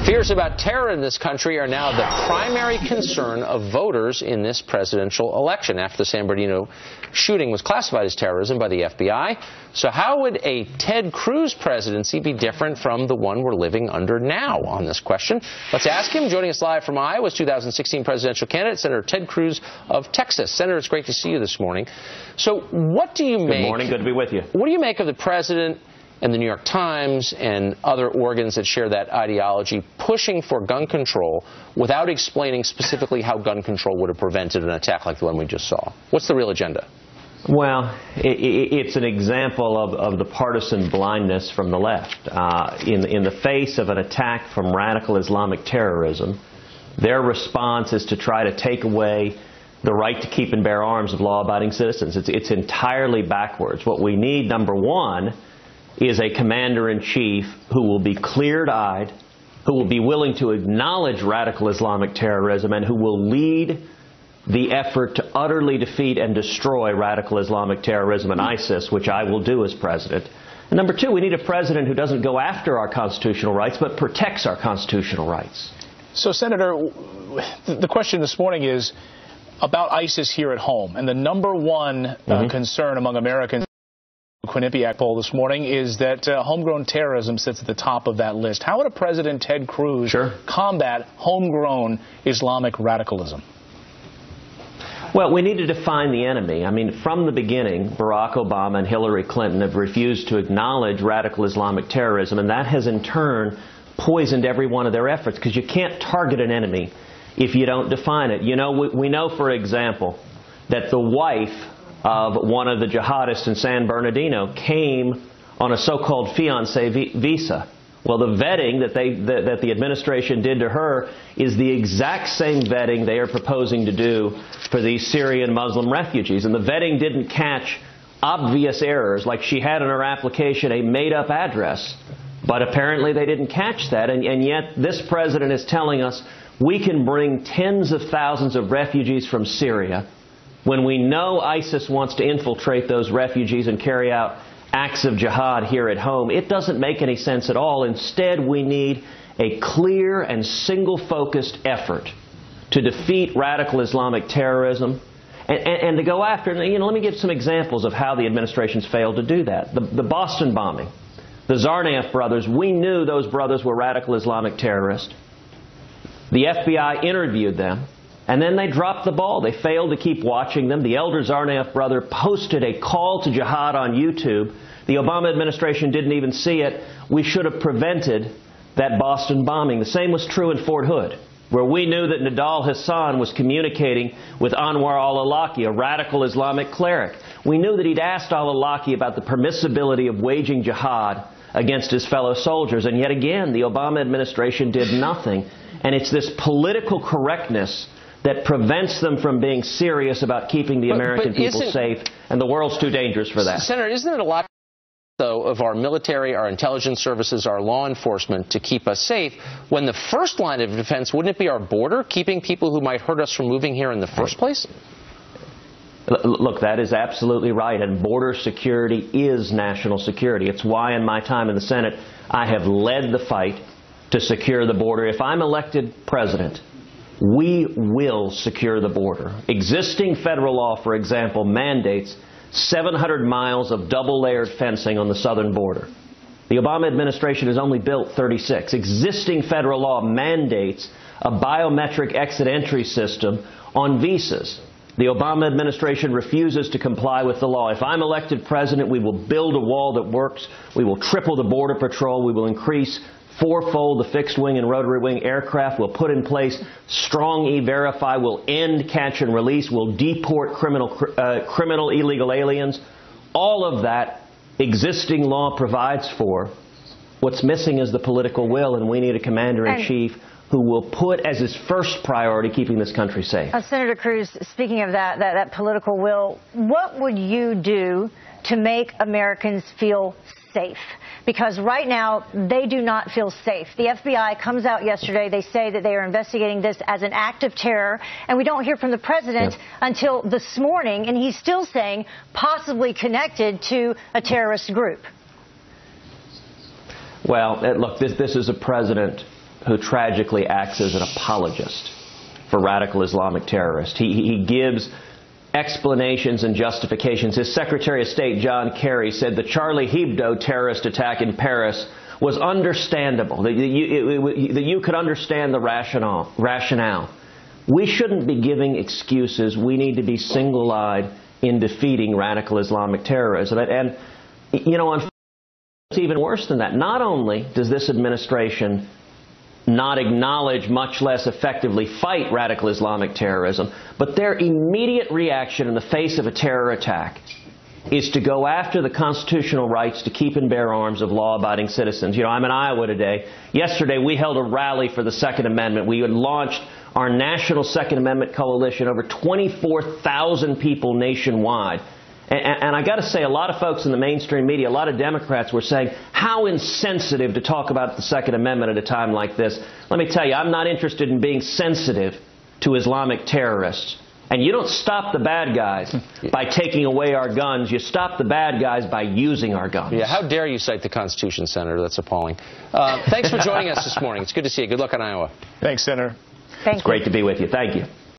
Fears about terror in this country are now the primary concern of voters in this presidential election after the San Bernardino shooting was classified as terrorism by the FBI. So how would a Ted Cruz presidency be different from the one we're living under now on this question? Let's ask him. Joining us live from Iowa's 2016 presidential candidate, Senator Ted Cruz of Texas. Senator, it's great to see you this morning. So what do you make? Good morning. Good to be with you. What do you make of the president and the New York Times and other organs that share that ideology pushing for gun control without explaining specifically how gun control would have prevented an attack like the one we just saw? What's the real agenda? Well, it's an example of the partisan blindness from the left. In the face of an attack from radical Islamic terrorism, their response is to try to take away the right to keep and bear arms of law-abiding citizens. It's entirely backwards. What we need, number one, is a commander-in-chief who will be clear-eyed, who will be willing to acknowledge radical Islamic terrorism, and who will lead the effort to utterly defeat and destroy radical Islamic terrorism and ISIS, which I will do as president. And number two, we need a president who doesn't go after our constitutional rights, but protects our constitutional rights. So, Senator, the question this morning is about ISIS here at home. And the number one concern among Americans, Quinnipiac poll this morning, is that homegrown terrorism sits at the top of that list. How would a President Ted Cruz combat homegrown Islamic radicalism? Well, we need to define the enemy. I mean, from the beginning, Barack Obama and Hillary Clinton have refused to acknowledge radical Islamic terrorism, and that has in turn poisoned every one of their efforts, because you can't target an enemy if you don't define it. You know, we know, for example, that the wife of one of the jihadists in San Bernardino came on a so-called fiancé visa. Well, the vetting that the administration did to her is the exact same vetting they are proposing to do for these Syrian Muslim refugees. And the vetting didn't catch obvious errors, like she had in her application a made-up address. But apparently they didn't catch that, and yet this president is telling us we can bring tens of thousands of refugees from Syria when we know ISIS wants to infiltrate those refugees and carry out acts of jihad here at home. It doesn't make any sense at all. Instead, we need a clear and single-focused effort to defeat radical Islamic terrorism and to go after, let me give some examples of how the administration's failed to do that. The Boston bombing, the Zarnaf brothers, we knew those brothers were radical Islamic terrorists. The FBI interviewed them, and then they dropped the ball. They failed to keep watching them. The elder Zarnaf brother posted a call to jihad on YouTube. The Obama administration didn't even see it. We should have prevented that Boston bombing. The same was true in Fort Hood, where we knew that Nidal Hassan was communicating with Anwar al-Awlaki, a radical Islamic cleric. We knew that he'd asked al-Awlaki about the permissibility of waging jihad against his fellow soldiers. And yet again, the Obama administration did nothing. And it's this political correctness that prevents them from being serious about keeping the American people safe, and the world's too dangerous for that. Senator, isn't it a lot, though, of our military, our intelligence services, our law enforcement to keep us safe, when the first line of defense, wouldn't it be our border, keeping people who might hurt us from moving here in the first place? Look, that is absolutely right, and border security is national security. It's why in my time in the Senate I have led the fight to secure the border. If I'm elected president, we will secure the border. Existing federal law, for example, mandates 700 miles of double-layered fencing on the southern border. The Obama administration has only built 36. Existing federal law mandates a biometric exit-entry system on visas. The Obama administration refuses to comply with the law. If I'm elected president, we will build a wall that works. We will triple the Border Patrol. We will increase fourfold the fixed-wing and rotary-wing aircraft. We'll put in place strong E-Verify. We'll end catch and release. We'll deport criminal illegal aliens. All of that existing law provides for. What's missing is the political will, and we need a commander-in-chief who will put as his first priority keeping this country safe. Senator Cruz, speaking of that political will, what would you do to make Americans feel safe? Because right now, they do not feel safe. The FBI comes out yesterday. They say that they are investigating this as an act of terror. And we don't hear from the president until this morning. And he's still saying possibly connected to a terrorist group. Well, look, this is a president who tragically acts as an apologist for radical Islamic terrorists. He gives explanations and justifications. His Secretary of State, John Kerry, said the Charlie Hebdo terrorist attack in Paris was understandable, that you could understand the rationale. We shouldn't be giving excuses. We need to be single-eyed in defeating radical Islamic terrorism. And, you know, it's even worse than that. Not only does this administration not acknowledge, much less effectively fight radical Islamic terrorism, but their immediate reaction in the face of a terror attack is to go after the constitutional rights to keep and bear arms of law-abiding citizens. You know, I'm in Iowa today. Yesterday, we held a rally for the Second Amendment. We had launched our national Second Amendment coalition, over 24,000 people nationwide. And I got to say, a lot of folks in the mainstream media, a lot of Democrats were saying, how insensitive to talk about the Second Amendment at a time like this. Let me tell you, I'm not interested in being sensitive to Islamic terrorists. And you don't stop the bad guys by taking away our guns. You stop the bad guys by using our guns. Yeah, how dare you cite the Constitution, Senator? That's appalling. Thanks for joining us this morning. It's good to see you. Good luck in Iowa. Thanks, Senator. It's great to be with you. Thank you.